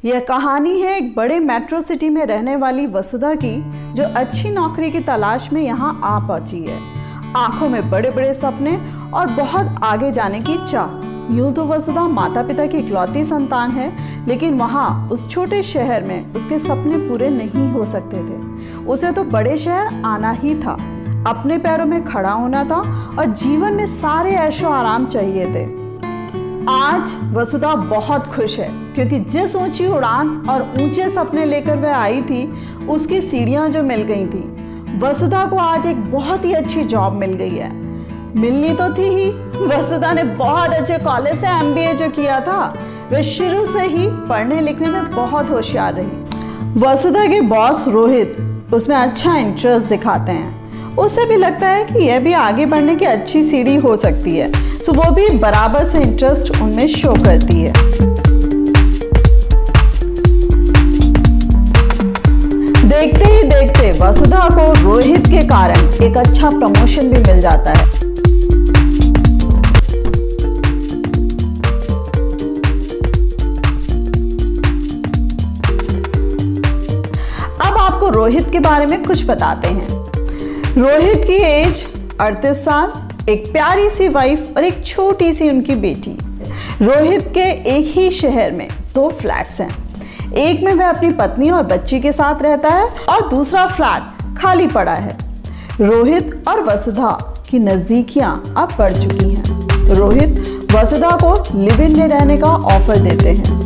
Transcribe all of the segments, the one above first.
यह कहानी है एक बड़े मेट्रो सिटी में रहने वाली वसुधा की, जो अच्छी नौकरी की तलाश में यहाँ आ पहुंची है। आंखों में बड़े बड़े सपने और बहुत आगे जाने की चाह। यूं तो वसुधा माता पिता की इकलौती संतान है, लेकिन वहाँ उस छोटे शहर में उसके सपने पूरे नहीं हो सकते थे। उसे तो बड़े शहर आना ही था, अपने पैरों में खड़ा होना था और जीवन में सारे ऐशो आराम चाहिए थे। आज वसुधा बहुत खुश है, क्योंकि जिस ऊंची उड़ान और ऊंचे सपने लेकर वह आई थी, उसकी सीढ़ियां जो मिल गई थी। वसुधा को आज एक बहुत ही अच्छी जॉब मिल गई है। मिलनी तो थी ही, वसुधा ने बहुत अच्छे कॉलेज से MBA जो किया था, वह शुरू से ही पढ़ने लिखने में बहुत होशियार रही। वसुधा के बॉस रोहित उसमें अच्छा इंटरेस्ट दिखाते हैं। उसे भी लगता है कि यह भी आगे बढ़ने की अच्छी सीढ़ी हो सकती है, तो वो भी बराबर से इंटरेस्ट उनमें शो करती है। देखते ही देखते वसुधा को रोहित के कारण एक अच्छा प्रमोशन भी मिल जाता है। अब आपको रोहित के बारे में कुछ बताते हैं। रोहित की एज 38 साल, एक प्यारी सी वाइफ और एक छोटी सी उनकी बेटी। रोहित के एक ही शहर में 2 फ्लैट्स हैं। एक में वह अपनी पत्नी और बच्ची के साथ रहता है और दूसरा फ्लैट खाली पड़ा है। रोहित और वसुधा की नजदीकियां अब बढ़ चुकी हैं। रोहित वसुधा को लिव इन में रहने का ऑफर देते हैं।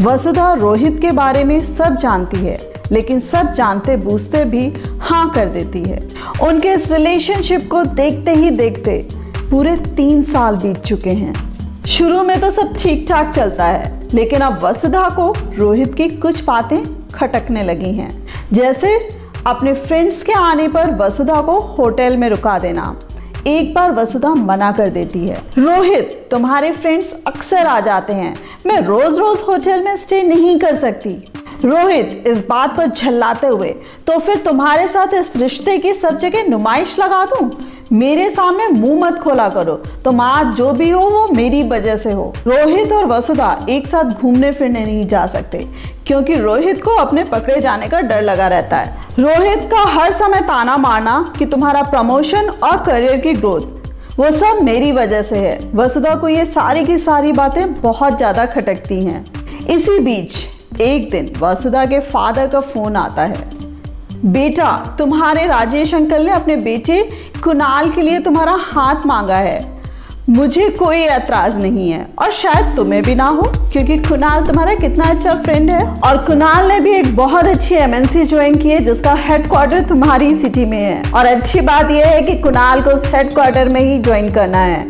वसुधा रोहित के बारे में सब जानती है, लेकिन सब जानते बूझते भी हाँ कर देती है। उनके इस रिलेशनशिप को देखते ही देखते पूरे 3 साल बीत चुके हैं। शुरू में तो सब ठीक ठाक चलता है, लेकिन अब वसुधा को रोहित की कुछ बातें खटकने लगी हैं। जैसे अपने फ्रेंड्स के आने पर वसुधा को होटल में रुका देना। एक बार वसुधा मना कर देती है, रोहित तुम्हारे फ्रेंड्स अक्सर आ जाते हैं, मैं रोज रोज होटल में स्टे नहीं कर सकती। रोहित इस बात पर झल्लाते हुए, तो फिर तुम्हारे साथ इस रिश्ते की सब जगह नुमाइश लगा दूं? मेरे सामने मुंह मत खोला करो, तुम आज जो भी हो वो मेरी वजह से हो। रोहित और वसुधा एक साथ घूमने फिरने नहीं जा सकते, क्योंकि रोहित को अपने पकड़े जाने का डर लगा रहता है। रोहित का हर समय ताना मारना कि तुम्हारा प्रमोशन और करियर की ग्रोथ वो सब मेरी वजह से है। वसुधा को ये सारी की सारी बातें बहुत ज्यादा खटकती हैं। इसी बीच एक दिन वसुधा के फादर का फोन आता है, बेटा तुम्हारे राजेश अंकल ने अपने बेटे कुणाल के लिए तुम्हारा हाथ मांगा है। मुझे कोई एतराज नहीं है, और शायद तुम्हें भी ना हो, क्योंकि कुणाल तुम्हारा कितना अच्छा फ्रेंड है। और कुणाल ने भी एक बहुत अच्छी MNC ज्वाइन की है, जिसका हेडक्वार्टर तुम्हारी सिटी में है। और अच्छी बात यह है कि कुणाल को उस हेडक्वार्टर में ही ज्वाइन करना है।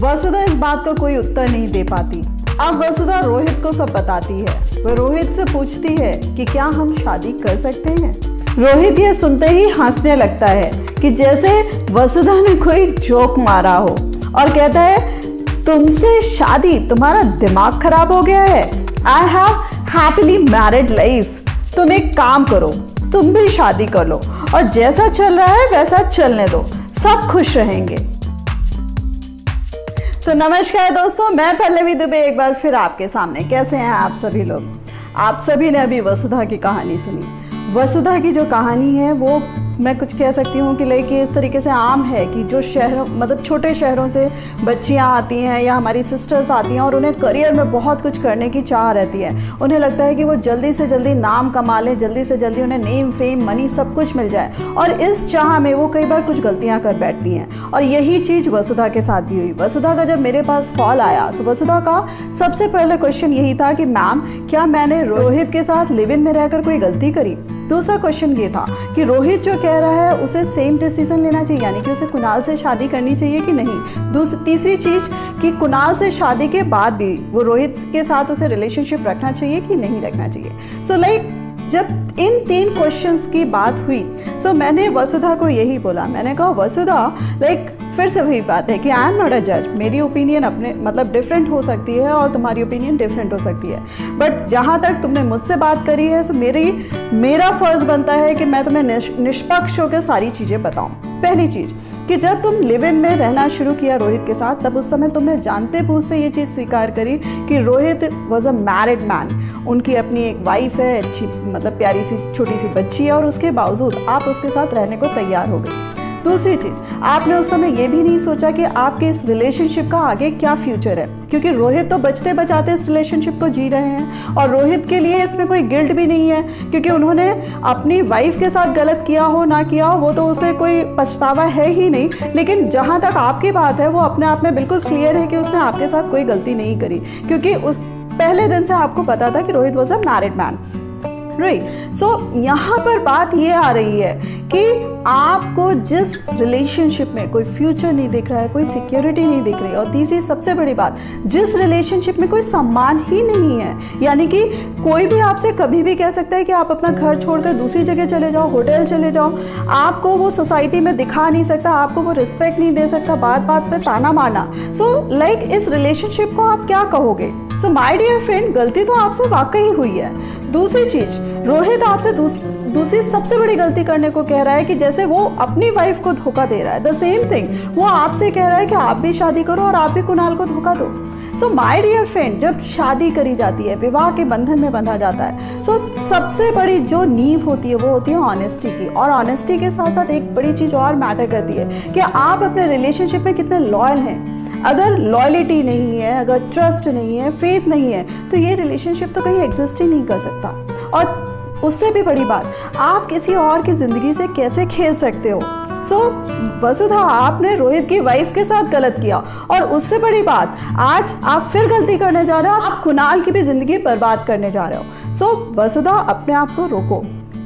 वसुधा इस बात को कोई उत्तर नहीं दे पाती। अब वसुधा रोहित को सब बताती है। वह रोहित से पूछती है कि क्या हम शादी कर सकते हैं। रोहित यह सुनते ही हंसने लगता है कि जैसे वसुधा ने कोई जोक मारा हो, और कहता है तुमसे शादी, तुम्हारा दिमाग खराब हो गया है। I have happily married life. तुम एक काम करो, तुम भी शादी कर लो, और जैसा चल रहा है वैसा चलने दो, सब खुश रहेंगे। तो नमस्कार दोस्तों, मैं पल्लवी दुबे एक बार फिर आपके सामने। कैसे हैं आप सभी लोग? आप सभी ने अभी वसुधा की कहानी सुनी। वसुधा की जो कहानी है वो मैं कुछ कह सकती हूँ कि लेकिन इस तरीके से आम है कि जो शहरों मतलब छोटे शहरों से बच्चियाँ आती हैं या हमारी सिस्टर्स आती हैं, और उन्हें करियर में बहुत कुछ करने की चाह रहती है। उन्हें लगता है कि वो जल्दी से जल्दी नाम कमा लें, जल्दी से जल्दी उन्हें नेम फेम मनी सब कुछ मिल जाए, और इस चाह में वो कई बार कुछ गलतियाँ कर बैठती हैं। और यही चीज़ वसुधा के साथ भी हुई। वसुधा का जब मेरे पास कॉल आया, तो वसुधा का सबसे पहले क्वेश्चन यही था कि मैम क्या मैंने रोहित के साथ लिव इन में रहकर कोई गलती करी। दूसरा क्वेश्चन ये था कि रोहित जो कह रहा है उसे सेम डिसीजन लेना चाहिए, यानी कि उसे कुणाल से शादी करनी चाहिए कि नहीं। तीसरी चीज़ कि कुणाल से शादी के बाद भी वो रोहित के साथ उसे रिलेशनशिप रखना चाहिए कि नहीं रखना चाहिए। सो जब इन 3 क्वेश्चंस की बात हुई, सो मैंने वसुधा को यही बोला। मैंने कहा वसुधा फिर से वही बात है कि आई एम नॉट अ जज। मेरी ओपिनियन अपने मतलब डिफरेंट हो सकती है और तुम्हारी ओपिनियन डिफरेंट हो सकती है, बट जहाँ तक तुमने मुझसे बात करी है, सो मेरा फ़र्ज़ बनता है कि मैं तुम्हें निष्पक्ष होकर सारी चीज़ें बताऊँ। पहली चीज़, कि जब तुम लिव इन में रहना शुरू किया रोहित के साथ, तब उस समय तुमने जानते बूझते ये चीज़ स्वीकार करी कि Rohit was a married man. उनकी अपनी एक वाइफ है, अच्छी मतलब प्यारी सी छोटी सी बच्ची है, और उसके बावजूद आप उसके साथ रहने को तैयार हो गए। दूसरी चीज़, आपने उस समय ये भी नहीं सोचा कि आपके इस रिलेशनशिप का आगे क्या फ्यूचर है, क्योंकि रोहित तो बचते बचाते इस रिलेशनशिप को जी रहे हैं और रोहित के लिए इसमें कोई गिल्ट भी नहीं है, क्योंकि उन्होंने अपनी वाइफ के साथ गलत किया हो ना किया हो वो तो उसे कोई पछतावा है ही नहीं। लेकिन जहाँ तक आपकी बात है वो अपने आप में बिल्कुल क्लियर है कि उसने आपके साथ कोई गलती नहीं करी, क्योंकि उस पहले दिन से आपको पता था कि Rohit was a married man, right. So यहाँ पर बात ये आ रही है कि आपको जिस रिलेशनशिप में कोई फ्यूचर नहीं दिख रहा है, कोई सिक्योरिटी नहीं दिख रही है, और तीसरी सबसे बड़ी बात, जिस रिलेशनशिप में कोई सम्मान ही नहीं है, यानी कि कोई भी आपसे कभी भी कह सकता है कि आप अपना घर छोड़कर दूसरी जगह चले जाओ, होटल चले जाओ, आपको वो सोसाइटी में दिखा नहीं सकता, आपको वो रिस्पेक्ट नहीं दे सकता, बात बात पे ताना मारना। सो लाइक इस रिलेशनशिप को आप क्या कहोगे? सो माय डियर फ्रेंड, गलती तो आपसे वाकई हुई है। दूसरी चीज, रोहित आपसे दूसरी सबसे बड़ी गलती करने को कह रहा है कि जैसे वो अपनी वाइफ को धोखा दे रहा है, द सेम थिंग वो आपसे कह रहा है कि आप भी शादी करो और आप भी कुणाल को धोखा दो। सो माय डियर फ्रेंड, जब शादी करी जाती है, विवाह के बंधन में बंधा जाता है, सो सबसे बड़ी जो नींव होती है वो होती है ऑनेस्टी की। और ऑनेस्टी के साथ साथ एक बड़ी चीज़ और मैटर करती है कि आप अपने रिलेशनशिप में कितने लॉयल हैं। अगर लॉयल्टी नहीं है, अगर ट्रस्ट नहीं है, फेथ नहीं है, तो ये रिलेशनशिप तो कहीं एग्जिस्ट ही नहीं कर सकता। और उससे भी बड़ी बात, आप किसी और की ज़िंदगी से कैसे खेल सकते हो? सो वसुधा, आपने रोहित की वाइफ के साथ गलत किया, और उससे बड़ी बात, आज आप फिर गलती करने जा रहे हो, आप कुणाल की भी ज़िंदगी बर्बाद करने जा रहे हो। सो वसुधा, अपने आप को रोको।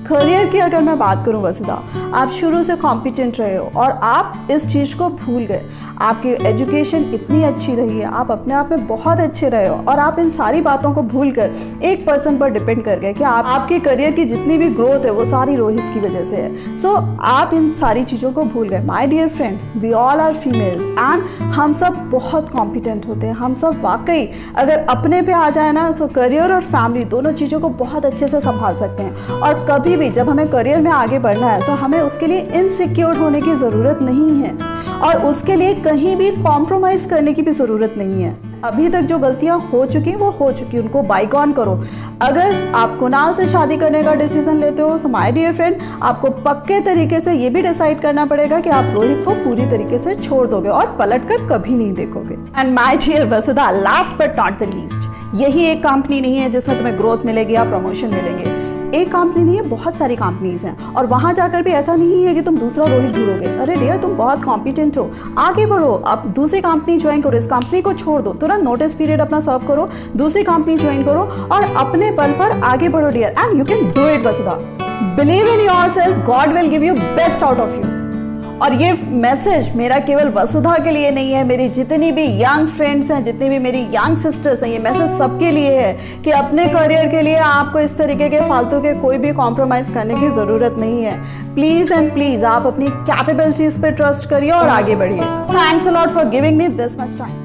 करियर की अगर मैं बात करूं वसुधा, आप शुरू से कॉम्पिटेंट रहे हो और आप इस चीज़ को भूल गए। आपकी एजुकेशन इतनी अच्छी रही है, आप अपने आप में बहुत अच्छे रहे हो, और आप इन सारी बातों को भूल कर एक पर्सन पर डिपेंड कर गए कि आपके करियर की जितनी भी ग्रोथ है वो सारी रोहित की वजह से है। सो आप इन सारी चीज़ों को भूल गए। My dear friend, we all are females and हम सब बहुत कॉम्पिटेंट होते हैं। हम सब वाकई अगर अपने पे आ जाए ना, तो करियर और फैमिली दोनों चीज़ों को बहुत अच्छे से संभाल सकते हैं। और कभी भी जब हमें करियर में आगे बढ़ना है, तो हमें उसके लिए इनसिक्योर होने की ज़रूरत नहीं है, और उसके लिए कहीं भी कॉम्प्रोमाइज़ करने की भी ज़रूरत नहीं है। अभी तक जो गलतियां हो चुकी वो हो चुकी, उनको बाइकॉन करो। अगर आप कुणाल से शादी करने का डिसीजन लेते हो, सो माय डियर फ्रेंड, आपको पक्के तरीके से ये भी डिसाइड करना पड़ेगा कि आप रोहित को पूरी तरीके से छोड़ दोगे और पलट कर कभी नहीं देखोगे। And my dear Vasudha, last but not the least, यही एक कंपनी नहीं है जिसमें तुम्हें ग्रोथ मिलेगी या प्रमोशन मिलेंगे। एक कंपनी नहीं है, बहुत सारी कंपनीज हैं, और वहाँ जाकर भी ऐसा नहीं है कि तुम दूसरा रोहित ढूंढोगे। अरे डियर, तुम बहुत कॉम्पिटेंट हो, आगे बढ़ो, अब दूसरी कंपनी ज्वाइन करो, इस कंपनी को छोड़ दो, तुरंत नोटिस पीरियड अपना सर्व करो, दूसरी कंपनी ज्वाइन करो और अपने पल पर आगे बढ़ो dear, and you can do it Vasudha. Believe in yourself, God will give you best out of you. और ये मैसेज मेरा केवल वसुधा के लिए नहीं है, मेरी जितनी भी यंग फ्रेंड्स हैं, जितनी भी मेरी यंग सिस्टर्स हैं, ये मैसेज सबके लिए है कि अपने करियर के लिए आपको इस तरीके के फालतू के कोई भी कॉम्प्रोमाइज़ करने की ज़रूरत नहीं है। प्लीज़ एंड प्लीज़ आप अपनी कैपेबिलिटीज़ पे ट्रस्ट करिए और आगे बढ़िए। Thanks a lot for giving me this much time.